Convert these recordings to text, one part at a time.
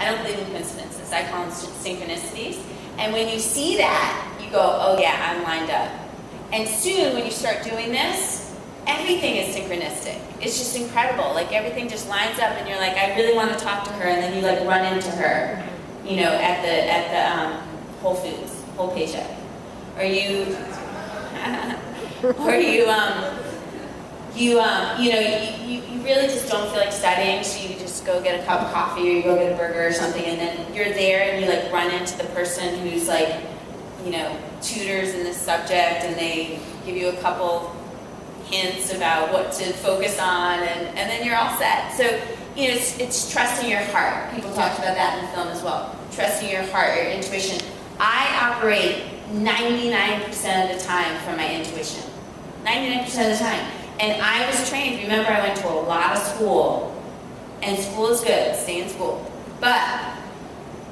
I don't believe in coincidences. I call them synchronicities. And when you see that, you go, oh yeah, I'm lined up. And soon, when you start doing this, everything is synchronistic. It's just incredible. Like everything just lines up, and you're like, I really want to talk to her, and then you like run into her, you know, at the Whole Foods, whole paycheck, or you, or you really just don't feel like studying, so you just go get a cup of coffee or you go get a burger or something, and then you're there and you like run into the person who's like, you know, tutors in this subject, and they give you a couple hints about what to focus on, and then you're all set. So, you know, it's trusting your heart. People talked about that in the film as well. Trusting your heart, your intuition. I operate 99% of the time from my intuition. 99% of the time. And I was trained, remember I went to a lot of school, and school is good, stay in school. But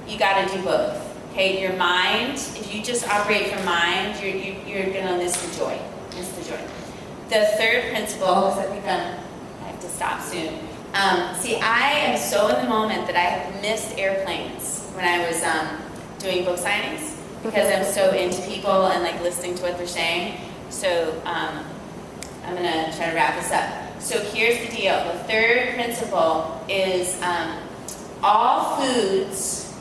you gotta do both, okay? Your mind, if you just operate from mind, you're gonna miss the joy, The third principle, because I think I have to stop soon. See, I am so in the moment that I have missed airplanes when I was doing book signings, because I'm so into people and like listening to what they're saying. So I'm gonna try to wrap this up. So here's the deal. The third principle is all foods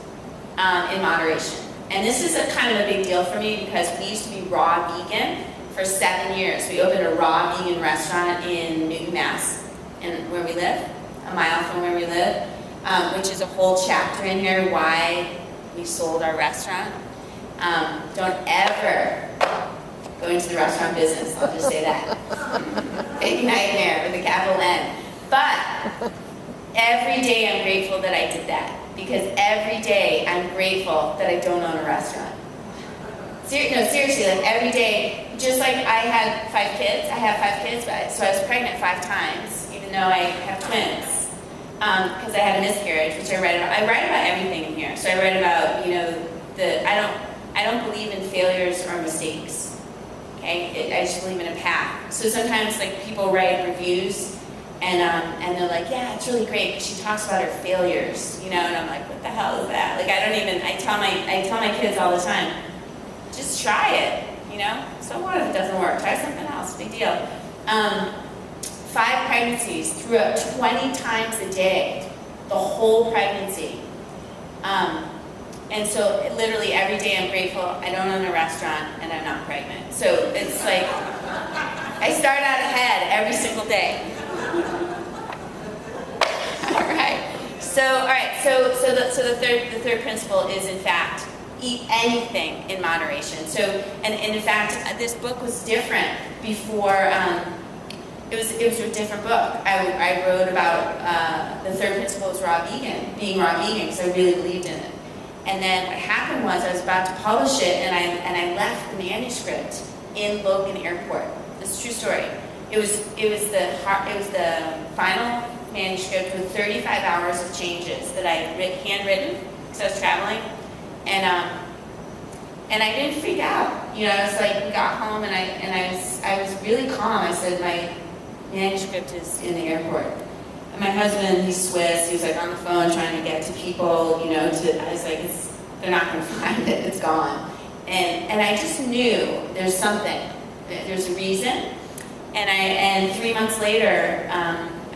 in moderation. And this is a kind of a big deal for me because we used to be raw vegan for 7 years. We opened a raw vegan restaurant in Newton, Mass, where we live, a mile from where we live, which is a whole chapter in here why we sold our restaurant. Don't ever go into the restaurant business, I'll just say that. Big nightmare with a capital N. But every day I'm grateful that I did that, because every day I'm grateful that I don't own a restaurant. Seriously, like every day, just like I have 5 kids, so I was pregnant 5 times, even though I have twins, because I had a miscarriage, which I write about. I write about everything in here. So I write about, you know, I don't believe in failures or mistakes. Okay, I just believe in a path. So sometimes like people write reviews, and they're like, yeah, it's really great because she talks about her failures, you know, and I'm like, what the hell is that? Like I tell my kids all the time, just try it, you know. So what if it doesn't work? Try something else. Big deal. 5 pregnancies, threw up 20 times a day, the whole pregnancy. And so literally every day I'm grateful I don't own a restaurant and I'm not pregnant. So it's like, I start out ahead every single day. All right, so the third principle is in fact, eat anything in moderation. So, and in fact, this book was different before, it was a different book. I wrote about, the third principle was being raw vegan, because I really believed in it. And then what happened was I was about to publish it, and I left the manuscript in Logan Airport. This is a true story. It was the final manuscript with 35 hours of changes that I had handwritten because I was traveling, and I didn't freak out. You know, I was like, we got home, and I was really calm. I said, my manuscript is in the airport. And my husband, he's Swiss, he was like on the phone trying to get to people, you know, I was like, they're not going to find it, it's gone. And I just knew there's something, there's a reason. And 3 months later,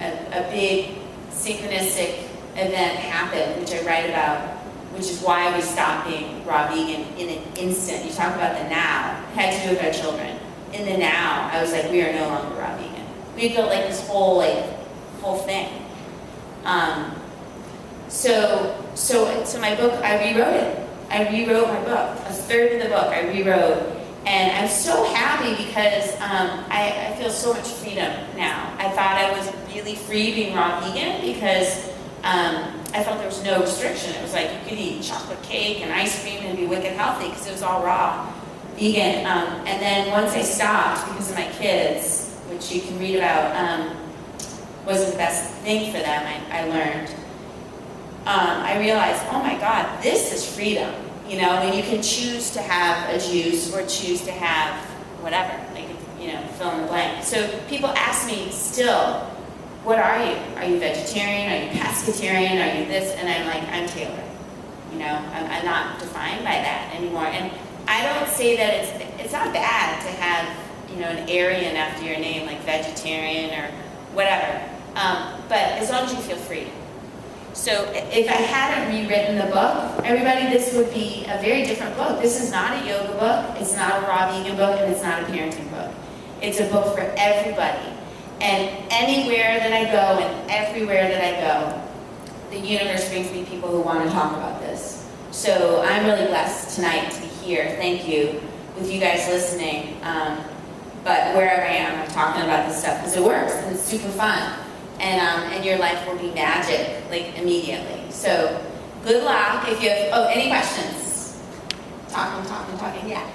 a big synchronistic event happened, which I write about, which is why we stopped being raw vegan in an instant. You talk about the now, it had to do with our children. In the now, I was like, we are no longer raw vegan. We built like this whole thing. So my book, I rewrote it. I rewrote my book. A third of the book I rewrote. And I'm so happy because I feel so much freedom now. I thought I was really free being raw vegan because I felt there was no restriction. It was like you could eat chocolate cake and ice cream and be wicked healthy because it was all raw vegan. And then once I stopped because of my kids, which you can read about, wasn't the best thing for them, I learned. I realized, oh my God, this is freedom. You know, when you can choose to have a juice or choose to have whatever, like, you know, fill in the blank. So people ask me still, what are you? Are you vegetarian? Are you pescatarian? Are you this? And I'm like, I'm Taylor. You know, I'm not defined by that anymore. And I don't say that it's not bad to have, you know, an Aryan after your name, like vegetarian or whatever. But as long as you feel free. So if I hadn't rewritten the book, everybody, this would be a very different book. This is not a yoga book, it's not a raw vegan book, and it's not a parenting book. It's a book for everybody. And anywhere that I go and everywhere that I go, the universe brings me people who want to talk about this. So I'm really blessed tonight to be here, thank you, with you guys listening. But wherever I am, I'm talking about this stuff because it works and it's super fun. And your life will be magic, like, immediately. So, good luck. If you have, any questions? Talking, yeah.